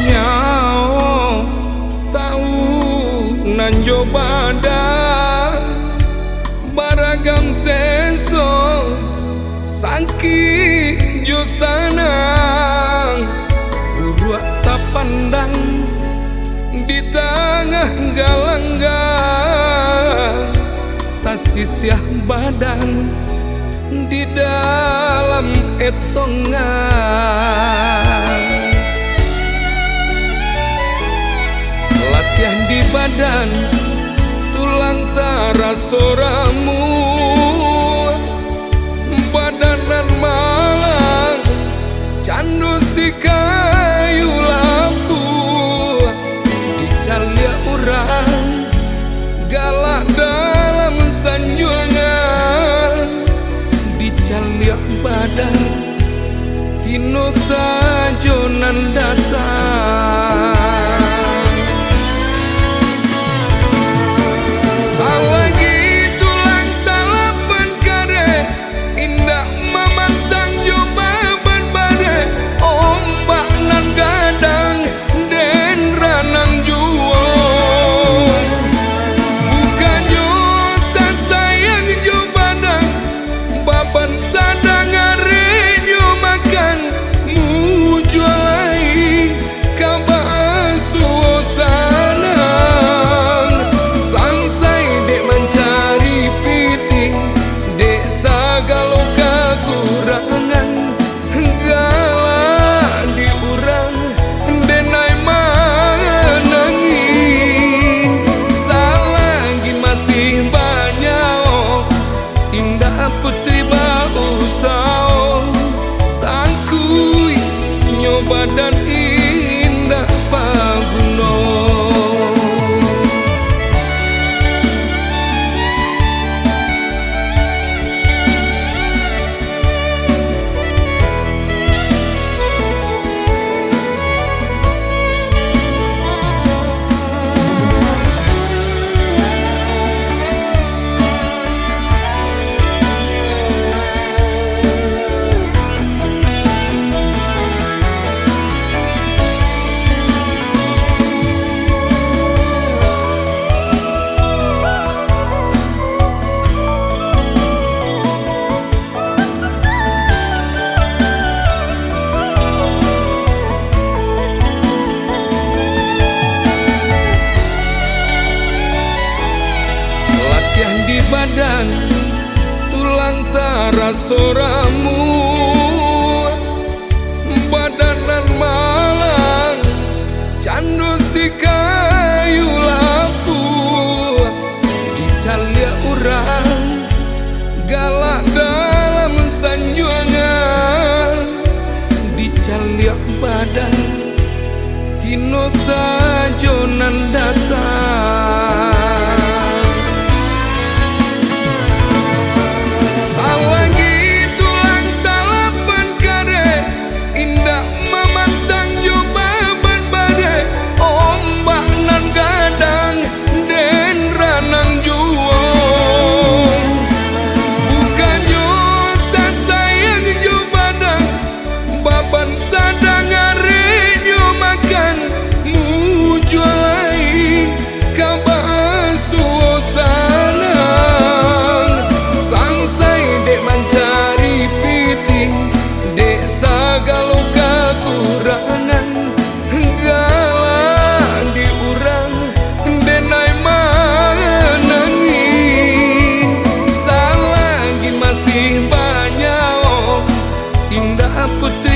Nyao tahu nanjo badan baragam seso sangki jo sanang buruak tak pandang di tengah galanggang tak sisiah badan di dalam etongan. Latihan di badan tulang tarasa ramu badanan malang candu si kayu lampu dicalia urang galak dalam sanjuangan dicalia badan kino sajonan datang. Putri bau sao tangkui nyobadan indah paguno. Di badan tulang tarasa ramu badanan malang candu si kayu lampu dicalia urang galak dalam sanjuangan dicalia badan kino sajonan datang. Putri